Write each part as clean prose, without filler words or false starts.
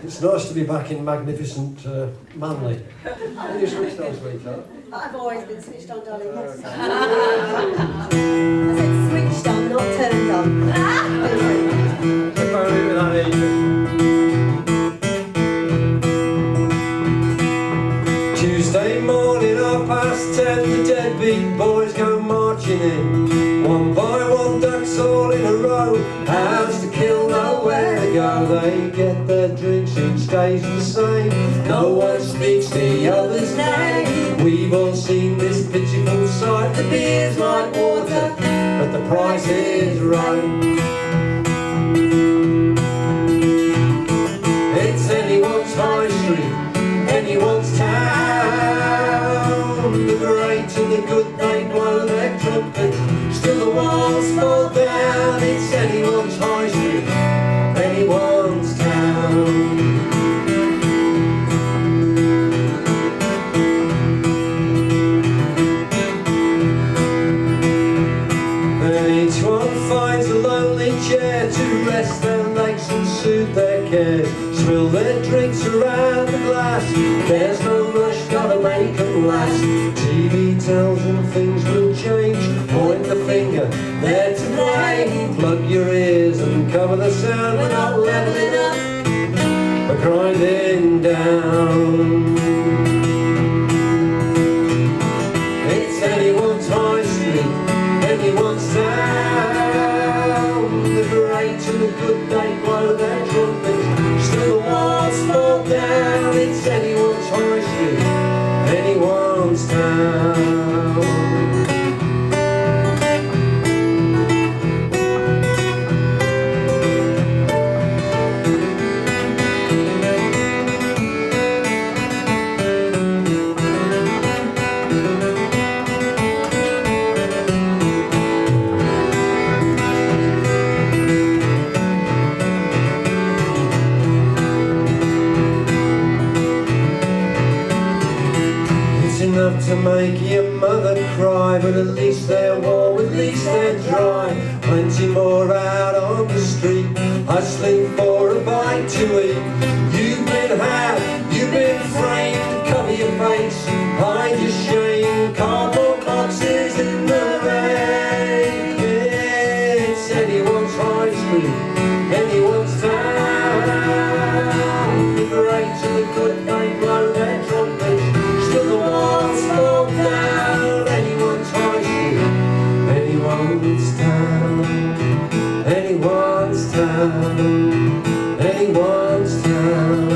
It's nice to be back in magnificent Manley. Are you switched on, sweetheart? I've always been switched on, darling. Yes. I said switched on, not turned on. Apparently with that age. Tuesday morning, 10:30, the deadbeat boys go marching in. One by one, ducks all in a row. House to kill, nowhere to go. They get their drinks, each stays the same. No one speaks the other's name. We've all seen this pitiful sight. The beer's like water, but the price is right. It's anyone's high street, anyone's town. The great and the good, they blow their trumpet, still the walls fall down. It's anyone's high street, anyone's town. And each one finds a lonely chair to rest their legs and soothe their cares. Swill their drinks around the glass. There's no rush, gotta make them last. TV tells them things will change. Point the finger, they're to blame. Plug your ears and cover the sound. We're not leveling up, we're grinding down. It's anyone's high street, anyone's town. The great and the good, they blow their trumpets, still the walls fall down. It's anyone's high street, anyone's town. Enough to make your mother cry, but at least they're warm, at least they're dry. Plenty more out on the street, hustling for a bite to eat. You've been had, you've been framed. Cover your face, hide your shame. Cardboard boxes in the rain. It's anyone's high street, anyone's town. The great and the good, they blow their trumpets, still the walls fall down. Anyone's high street, anyone's town. Anyone's town, anyone's town.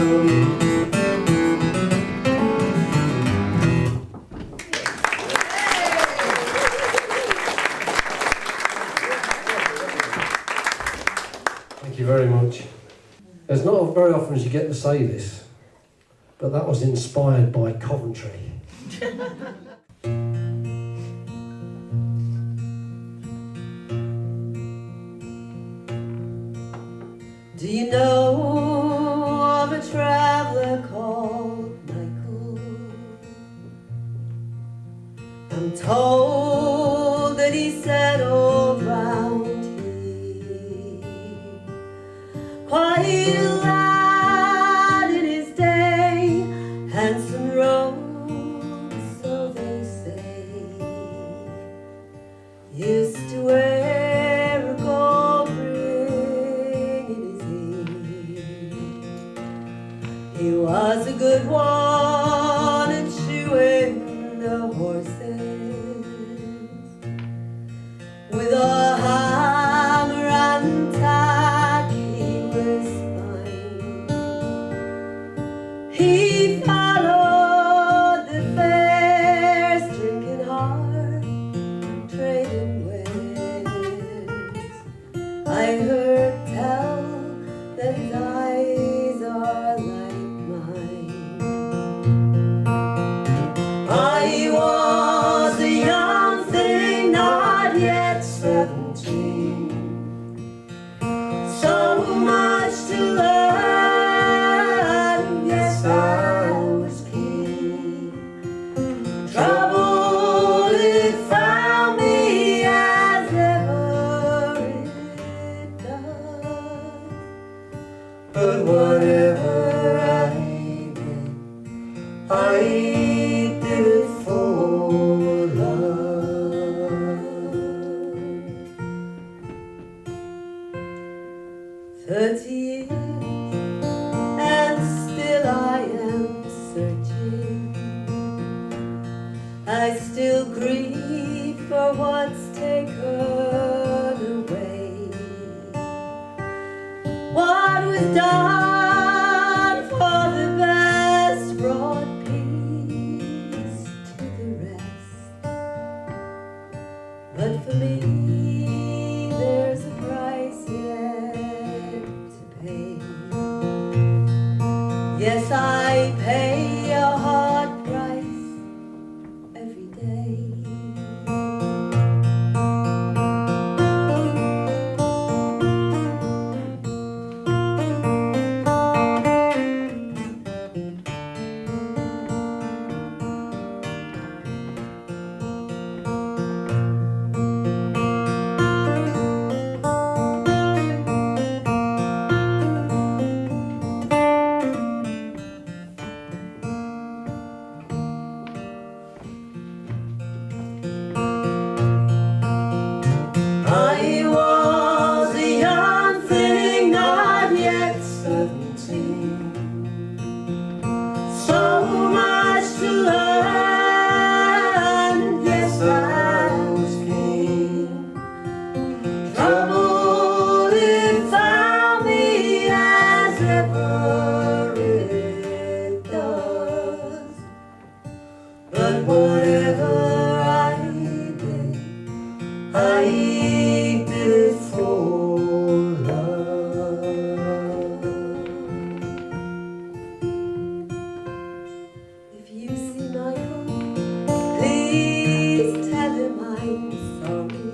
Thank you very much. It's not very often as you get to say this, but that was inspired by Coventry. Do you know of a traveller called Michael? I'm told that he settled round here, quite a lad in his day, handsome robes, so they say, used to wear a gold ring in his ear. He was a good one at shoeing the horses, with a hammer and tack he was fine. He followed the fairs, drinking hard, trading wares. I heard tell that his eyes are like mine. I was a young thing, not yet 17. So much to learn, yes, I was keen. Trouble, it found me as ever it does. But whatever 30 years, and still I am searching. I still grieve for what's taken away. What was done for the best brought peace to the rest. But for me, there's a price yet to pay. Yes, I pay a hard price every day. I was a young thing, not yet 17. So much to learn, yes I was keen. Trouble it found me as ever it does. But whatever I did, I did it for love. If you see Michael, please tell him I'm sorry.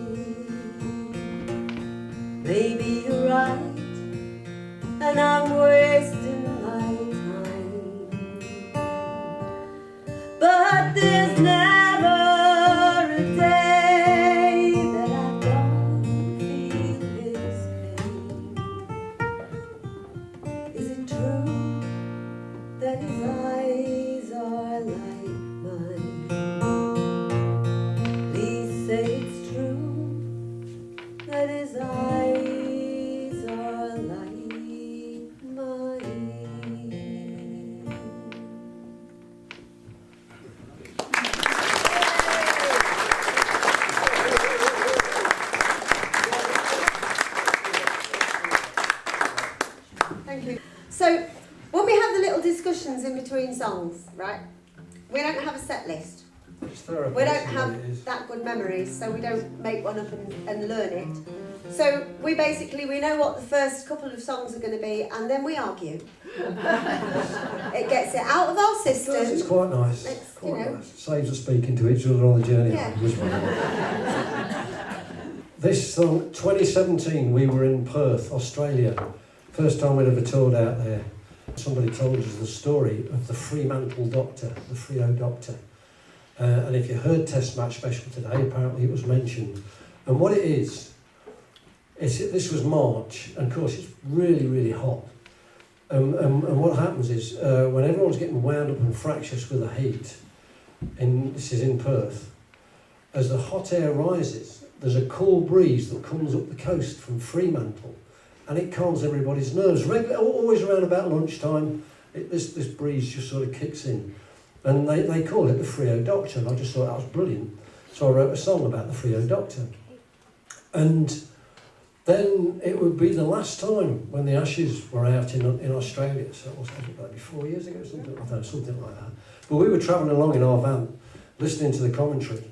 Maybe you're right, and I'm wasting my time. But there's never a day that I don't feel his pain. Is it true that his eyes are like mine? Please say it's true that his eyes are like mine. Thank you. So, when we have the little discussions in between songs, right, we don't have a set list. We don't have that good memories, so we don't make one up and learn it. So we know what the first couple of songs are going to be, and then we argue. It gets it out of our system. It's quite nice. It's, Quite nice. Saves us speaking to each other on the journey. Yeah. This song, 2017, we were in Perth, Australia. First time we'd ever toured out there. Somebody told us the story of the Fremantle Doctor, the Frio Doctor. And if you heard Test Match Special today, apparently it was mentioned. And what it is, this was March, and of course it's really, really hot. And what happens is, when everyone's getting wound up and fractious with the heat, this is in Perth, as the hot air rises, there's a cool breeze that comes up the coast from Fremantle, and it calms everybody's nerves. Always around about lunchtime, this breeze just sort of kicks in. And they call it the Frio Doctor, and I just thought that was brilliant. So I wrote a song about the Frio Doctor. And then it would be the last time when the Ashes were out in Australia, so it was maybe 4 years ago, something like that. But we were travelling along in our van, listening to the commentary,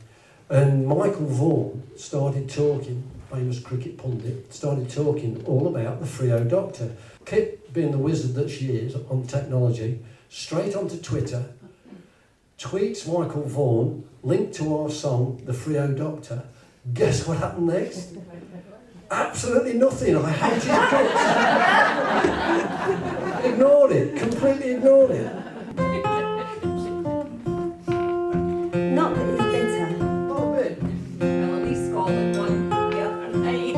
and Michael Vaughan started talking, famous cricket pundit, started talking all about the Frio Doctor. Kit, being the wizard that she is on technology, straight onto Twitter, tweets Michael Vaughan, linked to our song, The Frio Doctor. Guess what happened next? Absolutely nothing. I hated it. Ignored it, completely ignored it. Not that it's bitter. Not a bit. Well, at least Scotland won the other night.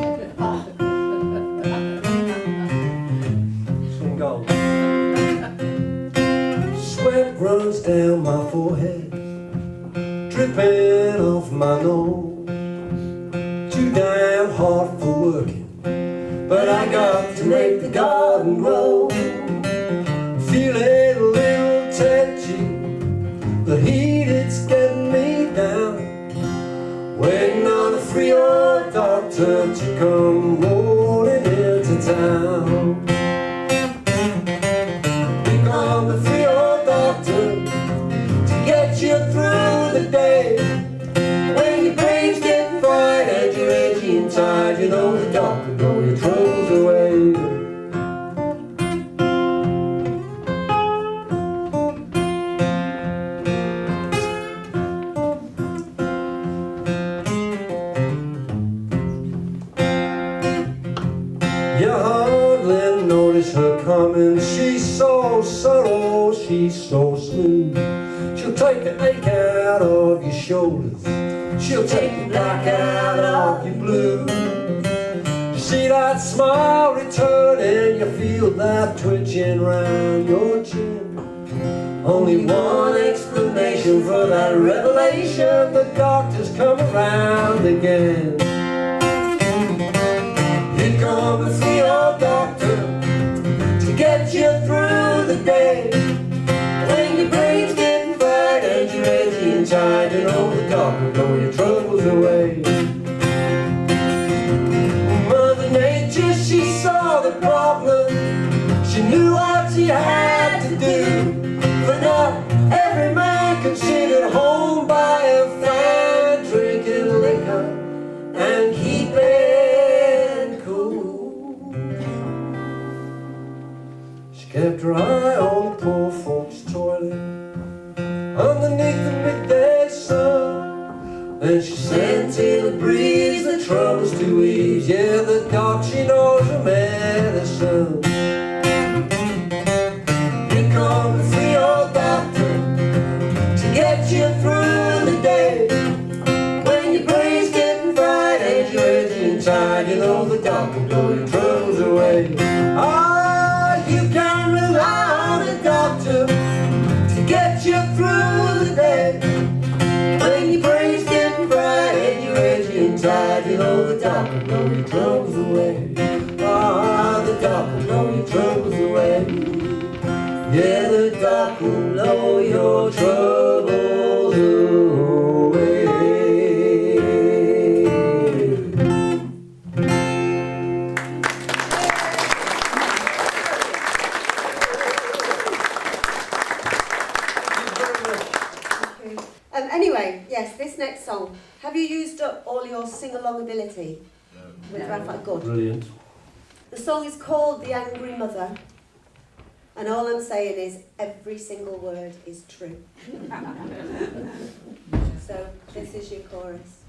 Some gold. Sweat runs down my forehead, dripping off my nose. Too damn hard for working, but I got to make the garden grow. Feeling a little touchy, the heat it's getting me down. Waiting on a free old doctor to come rolling into town. Here come the free old doctor to get you through the day. When your brain's getting fried and you're edgy and tired, you know the doctor will blow your troubles away. You hardly notice her coming. She's so subtle, she's so smooth. She'll take the ache out of your shoulders, she'll take the black out of your blue. You see that smile returning, you feel that twitching round your chin. Only one explanation for that revelation: the doctor's come around again. Here comes the free old doctor to get you through the day. When your brain's getting fried and you're edgy and tired, you know the doctor will blow your troubles away. Mother Nature, she saw the problem, she knew what she had to do. For not every man considered home by a fire, drinking liquor and keeping cool. She kept her eye on the poor folks' toilet underneath the midday sun. Then she sent till the breeze the troubles to ease. Yeah, the doc, she knows her medicine. Here comes the free old doctor to get you through the day. When your brain's getting fried and you're edgy and tired, you know the doc will blow your troubles away. Ah, you can rely on the doctor to get you through the day. When your brain's getting fried and you're edgy and tired, you know the doc will blow your troubles away. Ah, the doc will blow your troubles away. Yeah, the doc will blow your troubles away. Anyway, yes, this next song. Have you used up all your sing-along ability? With Raphael? Good. Brilliant. The song is called The Angry Mother. And all I'm saying is every single word is true. So this is your chorus.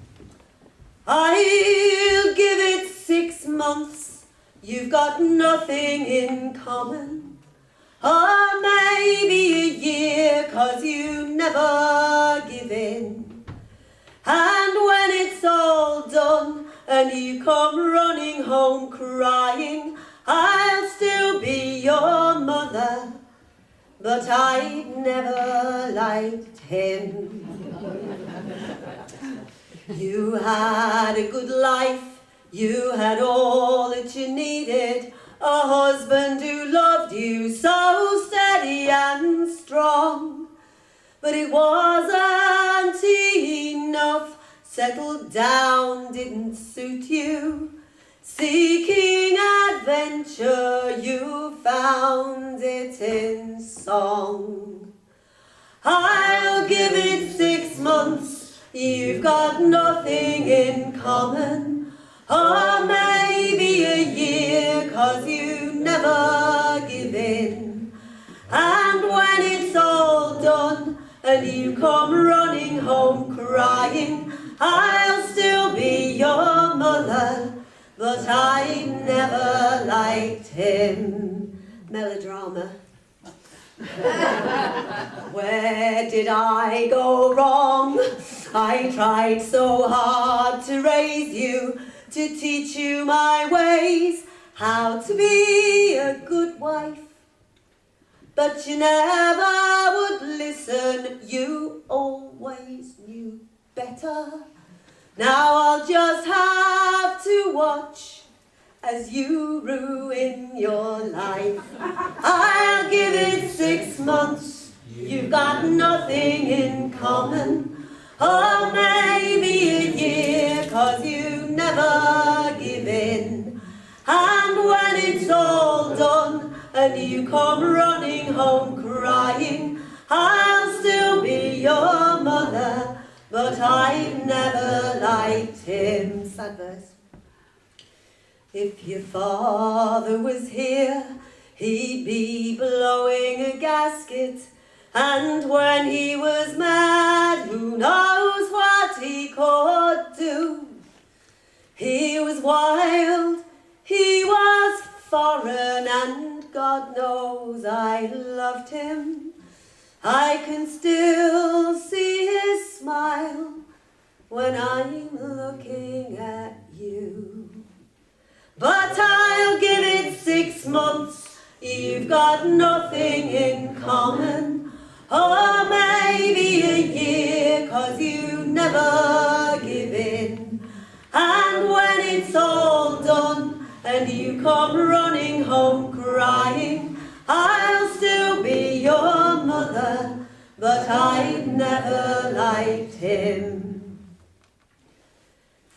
I'll give it 6 months. You've got nothing in common. Or maybe a year, 'cause you never give in. And when it's all done and you come running home crying, I'll still be your mother, but I never liked him. You had a good life, you had all that you needed, a husband who loved you so steady and strong. But it wasn't enough, settled down didn't suit you. Seeking adventure, you found it in song. I'll give it 6 months, you've got nothing in common. Or maybe a year, 'cause you never give in. And when it's all done and you come running home crying, I'll still be your mother, but I never liked him. Melodrama. Where did I go wrong? I tried so hard to raise you, to teach you my ways, how to be a good wife. But you never would listen, you always knew better. Now I'll just have to watch as you ruin your life. I'll give it 6 months, you've got nothing in common. Or maybe a year, 'cause you never give in. And when it's all done and you come running home crying, I'll still be your mother, but I've never liked him. Sad verse. If your father was here, he'd be blowing a gasket. And when he was mad, who knows what he could do. He was wild, he was foreign, and God knows I loved him. I can still see his smile when I'm looking at you. But I'll give it 6 months, you've got nothing in common. Or maybe a year, 'cause you never give in. And when it's all done and you come running home crying, I'll still be your mother, but I've never liked him.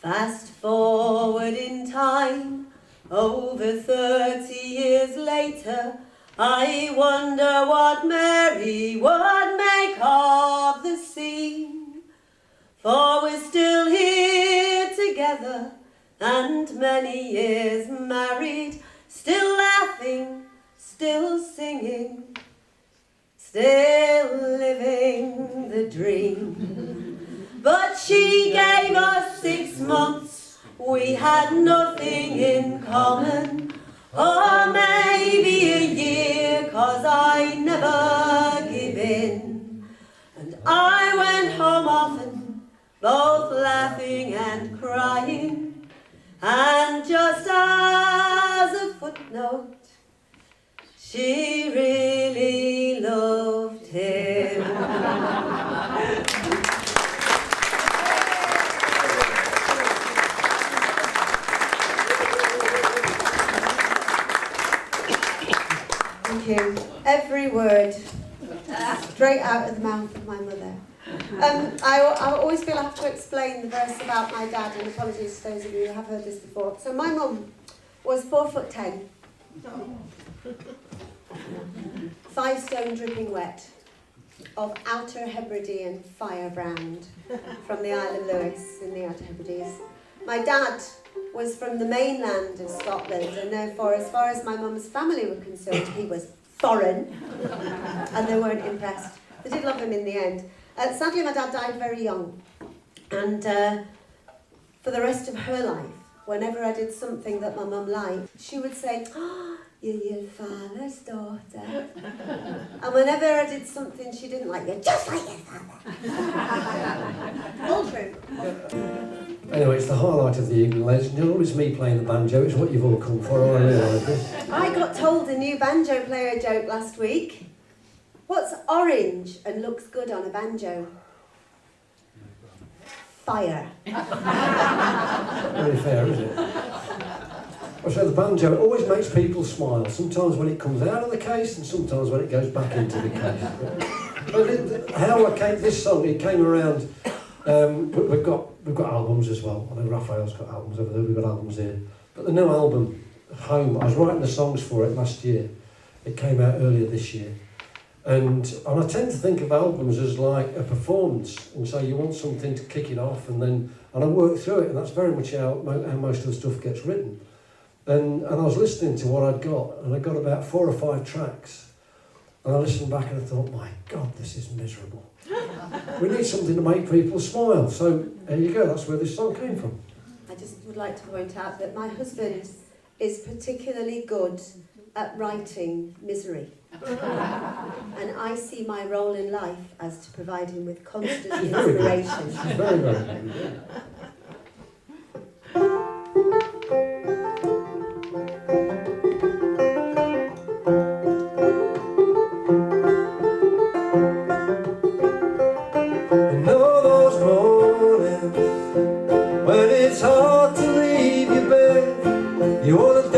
Fast forward in time, over 30 years later, I wonder what Mary would make of the scene. For we're still here together, and many years married, still laughing, still singing, still living the dream. But she gave us 6 months, we had nothing in common. Or maybe a year, 'cause I never give in. And I went home often, both laughing and crying. And just as a footnote, she really loved him. Thank you. Every word straight out of the mouth of my mother. I always feel I have to explain the verse about my dad, and apologies to those of you who have heard this before. So my mum was 4'10", 5 stone dripping wet, of Outer Hebridean firebrand, from the Isle of Lewis in the Outer Hebrides. My dad was from the mainland of Scotland, and therefore, as far as my mum's family were concerned, he was foreign, and they weren't impressed. They did love him in the end. Sadly, my dad died very young, and for the rest of her life, whenever I did something that my mum liked, she would say, "Oh, you're your father's daughter." And whenever I did something she didn't like, "You're just like your father." All true. Anyway, it's the highlight of the evening, ladies and gentlemen. It's me playing the banjo. It's what you've all come for, I realise this. I got told a new banjo player joke last week. What's orange and looks good on a banjo? Fire. Very fair, isn't it? Well, so the banjo always makes people smile, sometimes when it comes out of the case and sometimes when it goes back into the case. But how I came, this song, it came around, we've got albums as well. I know Raphael's got albums over there, we've got albums here. But the new album, Home, I was writing the songs for it last year. It came out earlier this year. And I tend to think of albums as like a performance, and so you want something to kick it off, and I work through it, and that's very much how most of the stuff gets written. And I was listening to what I'd got, and I got about 4 or 5 tracks, and I listened back and I thought, my God, this is miserable. We need something to make people smile, so there you go, that's where this song came from. I just would like to point out that my husband is particularly good at writing misery. And I see my role in life as to provide him with constant inspiration. She's very, very good. And all those mornings when it's hard to leave your bed, you want to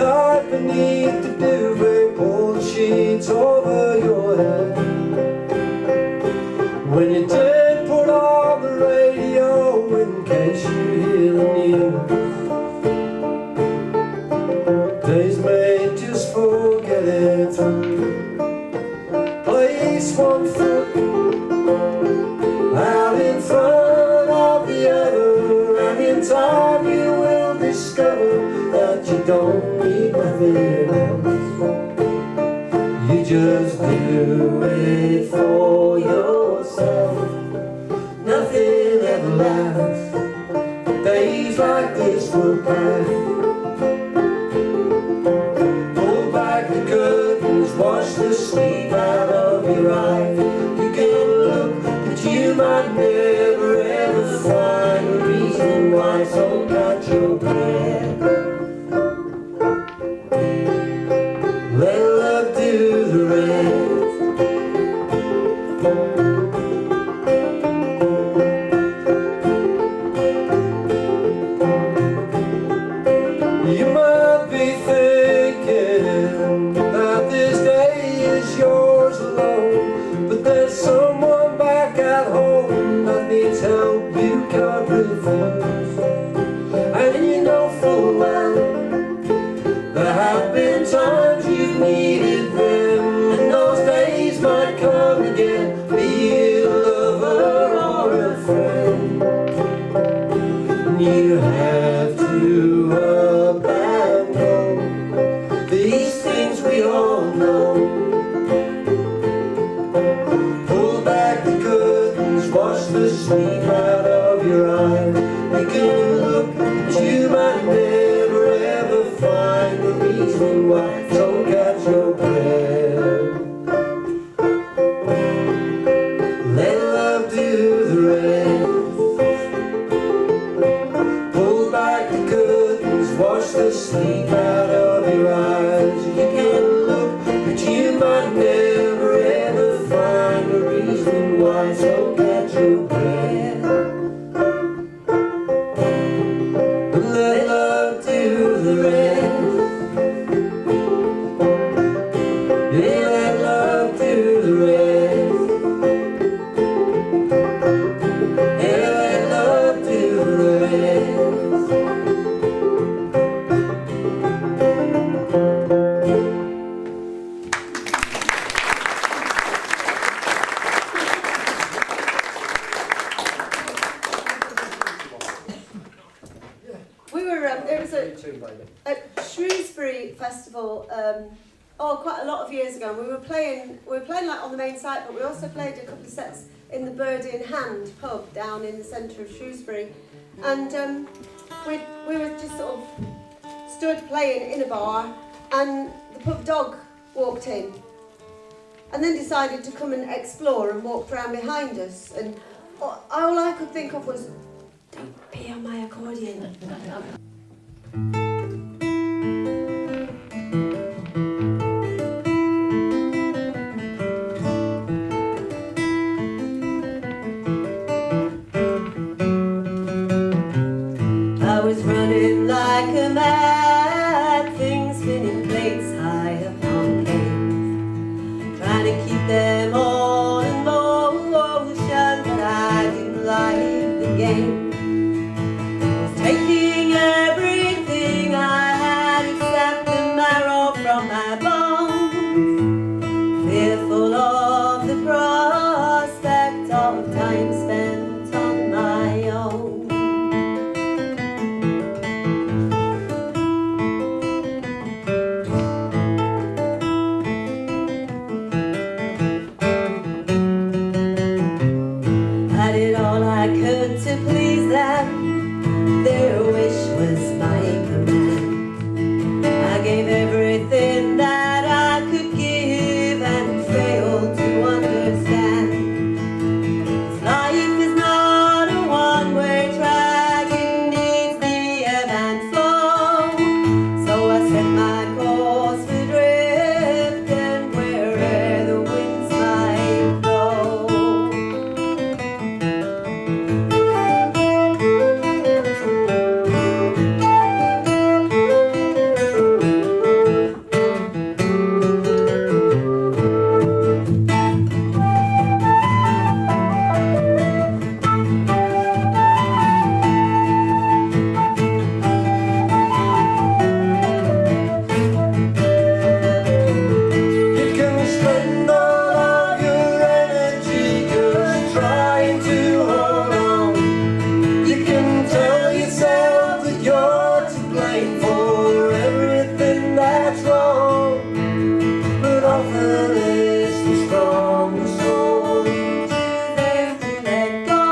one foot out in front of the other, and in time you will discover that you don't need nothing else. You just do it for yourself. Nothing ever lasts. Days like this will pass. Pull back the curtains, wash the sleep out of your eyes. You can look, but you might never ever find a reason why. So catch your breath. Let love do the rest. You might be thinking that this day is yours alone, but there's someone back at home that needs help you can't refuse. And you know full well there have been times you've needed them, and those days might come again, be it a lover or a friend. And you have to abandon these things we all know. Pull back the curtains, wash the sleep out of your eyes. You can look, but you might never ever find a reason why. So catch your breath. Let love do the rest. Pull back the curtains, wash the sleep out of your eyes. You can look, but you might never ever find a reason why. So catch your breath. Let love do the rest. Yeah, let love do the rest. Yeah, let love do the rest. There was a Shrewsbury festival, quite a lot of years ago. We were playing like on the main site, but we also played a couple of sets in the Bird in Hand pub down in the centre of Shrewsbury, and we were just sort of stood playing in a bar, and the pub dog walked in, and then decided to come and explore and walked around behind us, and all I could think of was, "Don't pee on my accordion." I was running like a mad thing, spinning plates high up on canes, trying to keep them all in motion, but I didn't like the game. I was taking everything often it's the strongest soul who chooses to let go,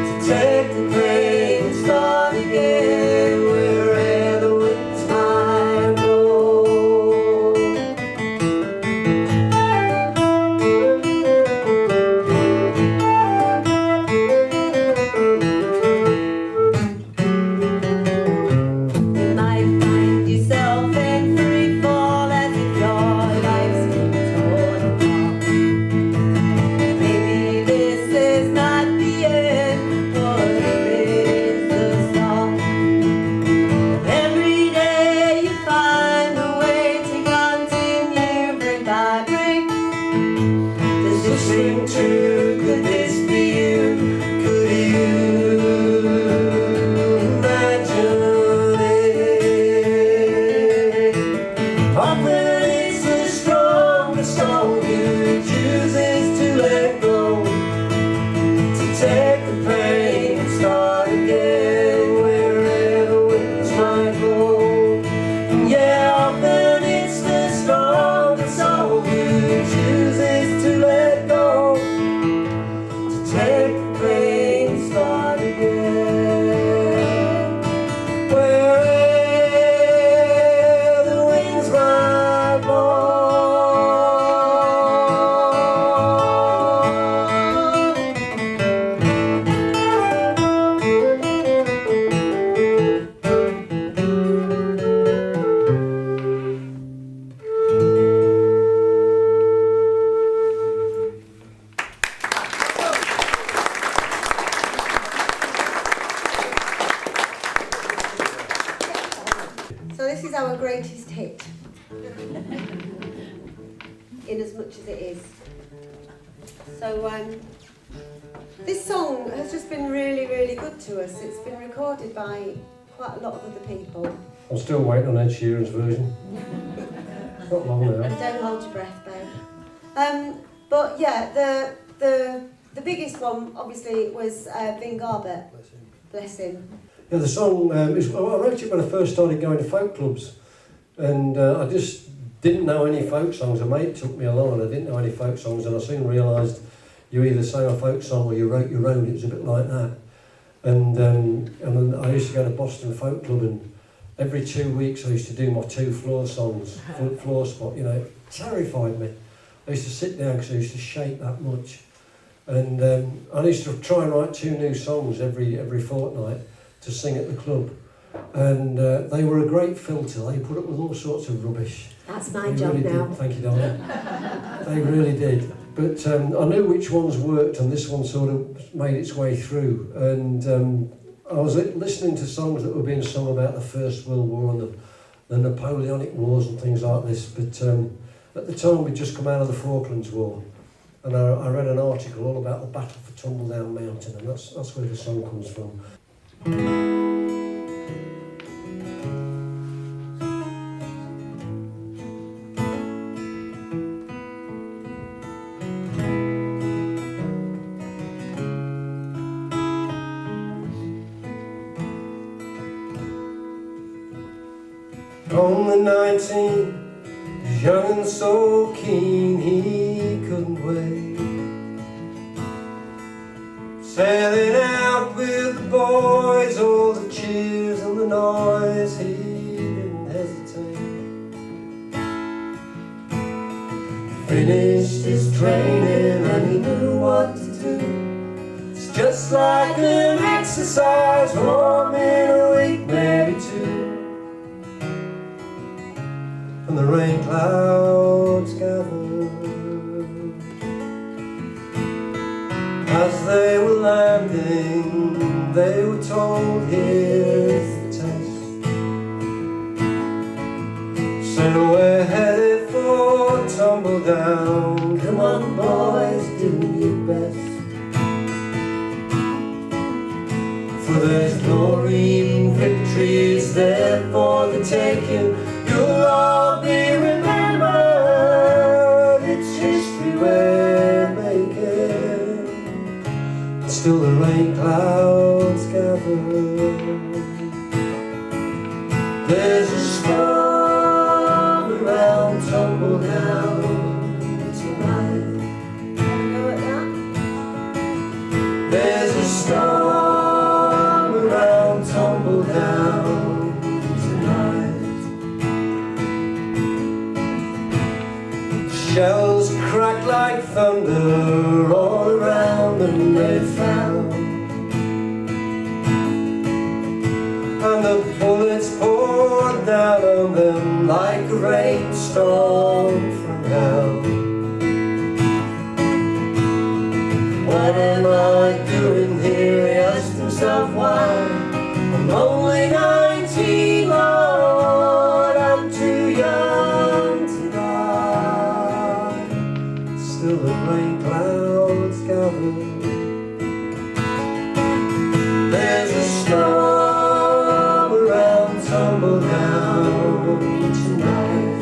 to take the pain and start again where the winds might blow. You might find yourself in free fall as if your life's been torn apart. Maybe this is not the end, but if it is the start. Every day you find a way to continue brick by brick. Does this ring true? Could this be you? Could you imagine it? Often it's the strongest soul who chooses to let go, to take the pain and start again where the winds might blow. And yeah, often it's the strongest soul who chooses to let go, to take the pain and start again where the winds might blow. So this is our greatest hit, in as much as it is. So this song has just been really, really good to us. It's been recorded by quite a lot of other people. I'm still waiting on Ed Sheeran's version. It's not long now. And don't hold your breath, babe. But yeah, the biggest one obviously was Vin Garbutt. Bless him. Yeah, the song, I wrote it when I first started going to folk clubs, and I just didn't know any folk songs. A mate took me along and I didn't know any folk songs, and I soon realised you either sang a folk song or you wrote your own. It was a bit like that. And then I used to go to Boston Folk Club, and every 2 weeks I used to do my 2 floor songs, floor spot, you know. It terrified me. I used to sit down because I used to shake that much. And I used to try and write 2 new songs every fortnight to sing at the club, and they were a great filter. They put up with all sorts of rubbish. That's my They job really now. did. Thank you, darling. They really did. But I knew which ones worked, and this one sort of made its way through. And I was listening to songs that were being sung about the First World War and the Napoleonic Wars and things like this. But at the time, we'd just come out of the Falklands War, and I read an article all about the battle for Tumbledown Mountain, and that's where the song comes from. On the 19th, young and so keen he couldn't wait, sailing out with the boys, all the cheers and the noise, he didn't hesitate. Finished his training and he knew what to do. It's just like an exercise, 1 minute a week, maybe 2. And the rain clouds gathered as they were landing. They were told, here's the test. So we're headed for Tumbledown. Come on boys, do your best. For there's glory in victories there for the taking. You'll all be remembered. It's history we're making. Still the rain clouds gather. There's a storm around Tumbledown. Shells crack like thunder all around and they frown, and the bullets pour down on them like a rainstorm from hell. What am I doing here? He asked himself why. I'm only 19, Lord, I'm too young to die. Still the rain clouds gather. There's a storm around Tumbledown tonight.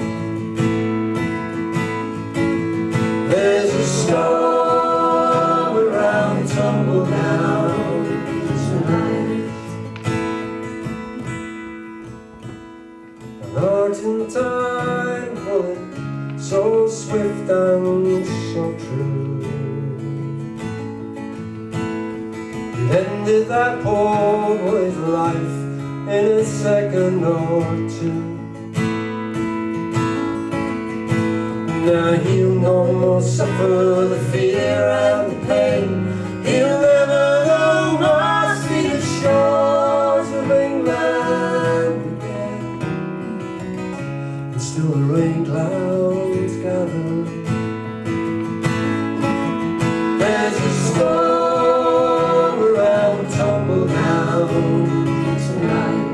There's a storm around Tumbledown tonight. An Argentine bullet, so swift and so true, it ended that poor boy's life in a second or two. Now he'll no more suffer the fear and the pain. He'll never no more see the shores of England again. And still the rain clouds gather. There's a storm around Tumbledown tonight.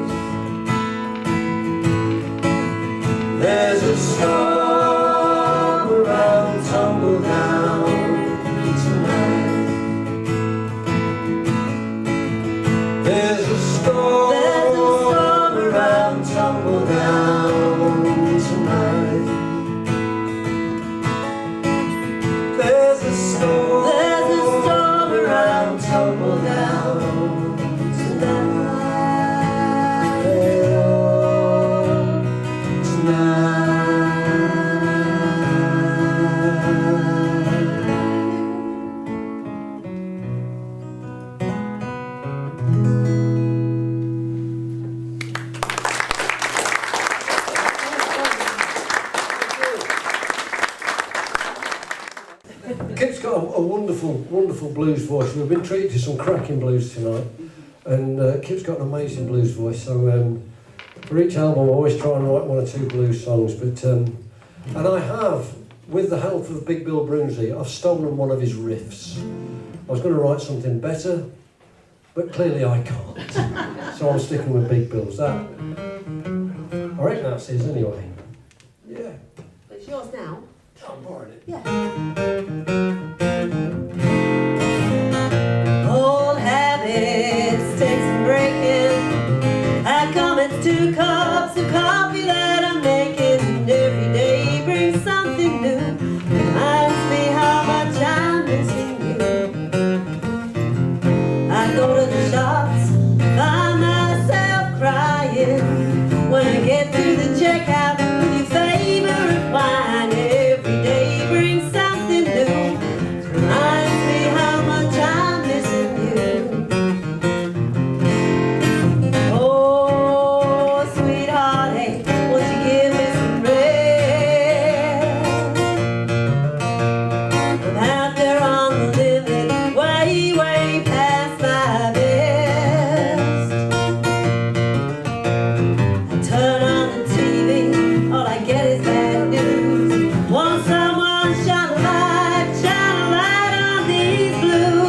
There's a storm around Tumbledown tonight. There's a storm around Tumbledown tonight. There's a storm around Tumbledown tonight. Kip's got a wonderful blues voice. We've been treated to some cracking blues tonight, and Kip's got an amazing blues voice. So for each album, I always try and write one or two blues songs. But and I have, with the help of Big Bill Broomsley, I've stolen one of his riffs. I was going to write something better, but clearly I can't. So I'm sticking with Big Bill's. That I reckon that's his anyway. Yeah. It's yours now. I'm borrowing it. Yeah. Old habits take some breaking. I come in 2 cups of coffee that I'm making, and every day brings something new. Reminds me how much I'm missing you. I go to the shops, find myself crying when I get to the checkout with your favorite wine. Every day brings something new. Reminds me how much I'm missing you. Oh, sweetheart, hey, won't you give me some rest? I'm out there on the limit, way past my best. I turn on the TV, all I get is bad news. Want someone shine a light on these blues.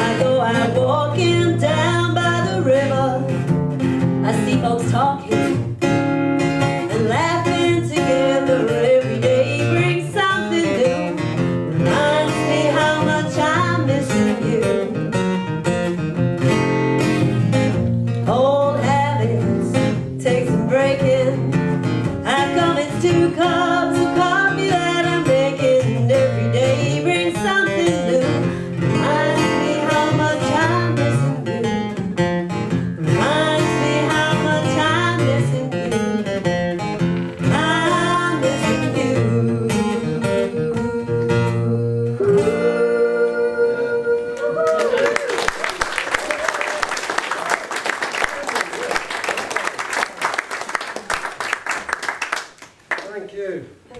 I go out walking down by the river. I see folks talking and laughing together. Every day brings something new. Reminds me how much I'm missing you. Old habits take some breaking. I come in 2 cups of coffee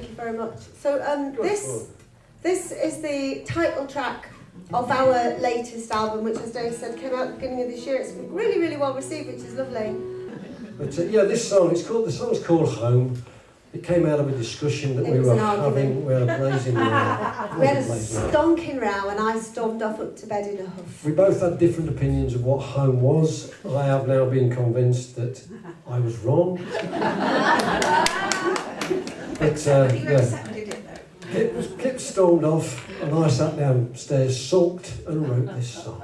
you very much. So this is the title track of our latest album, which, as Dave said, came out at the beginning of this year. It's really, really well received, which is lovely. But yeah, the song's called Home. It came out of a discussion that we were having. We had a blazing row. We had a stonking row, and I stormed off up to bed in a huff. We both had different opinions of what home was. I have now been convinced that I was wrong. But yeah, Kip stormed off, and I sat downstairs, sulked, and wrote this song.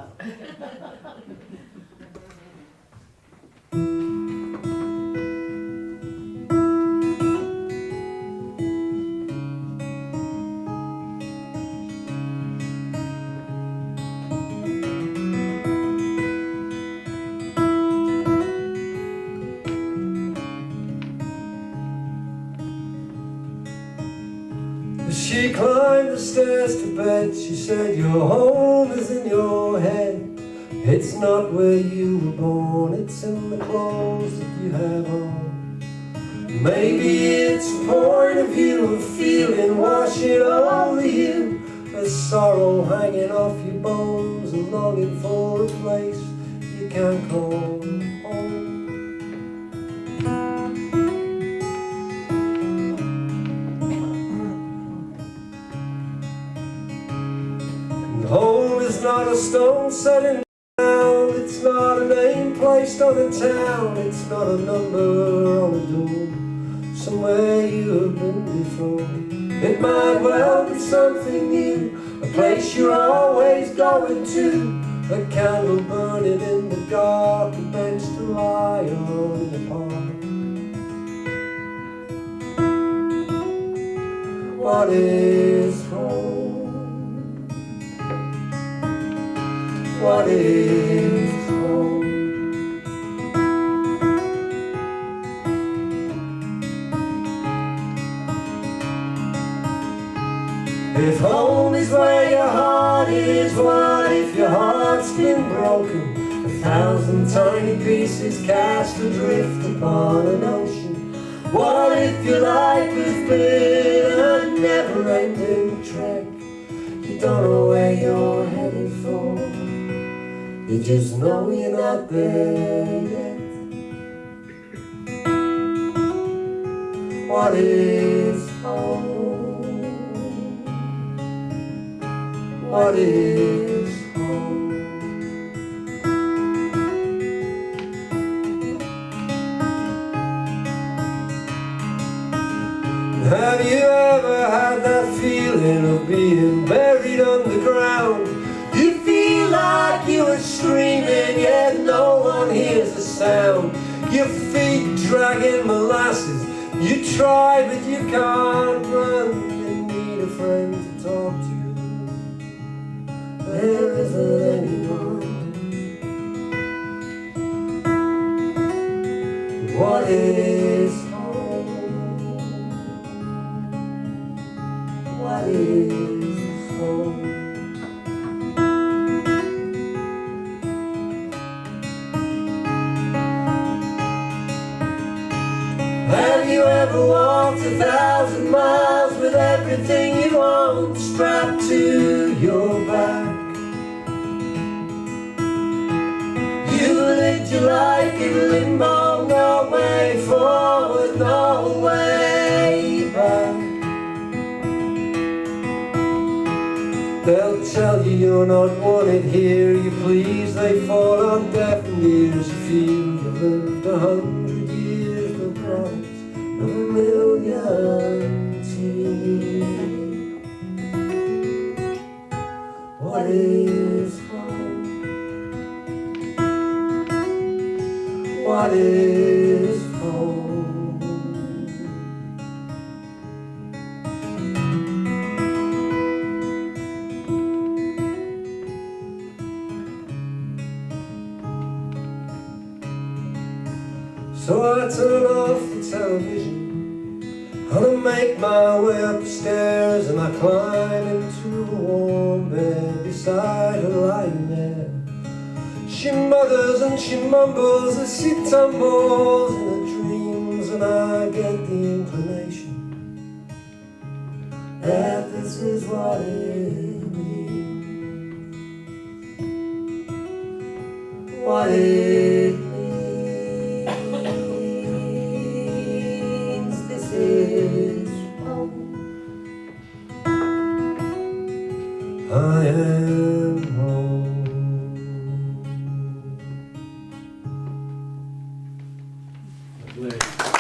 She climbed the stairs to bed. She said, your home is in your head. It's not where you were born, it's in the clothes that you have on. Maybe it's a point of view, a feeling washing over you, a sorrow hanging off your bones, and longing for a place you can't call home. Home is not a stone set in down, it's not a name placed on a town, it's not a number on a door, somewhere you have been before. It might well be something new, a place you're always going to, a candle burning in the dark, a bench to lie on in the park. What is home? What is home? If home is where your heart is, what if your heart's been broken? 1,000 tiny pieces cast adrift upon an ocean. What if your life has been a never-ending trek? You don't know where you're headed for, you just know you're not there yet. What is home? What is home? Have you ever had that feeling of being buried underground? You feel like you are screaming, yet no one hears a sound. Your feet dragging molasses, you try but you can't run. You need a friend to talk to. There isn't anyone. What is home? What is home? Have you ever walked 1,000 miles with everything you own strapped to your back? You lived your life in limbo, no way forward, no way back. They'll tell you you're not wanted here, you please, they fall on deaf ears. You feel you've lived 100 years, the promise of a million tears. What is home? What is home? So I turn off the television and I make my way upstairs, and I climb into a warm bed beside her lying there. She mutters and she mumbles as she tumbles in her dreams, and I get the inclination this is what it means. What it means. This is home. I am home. Lovely.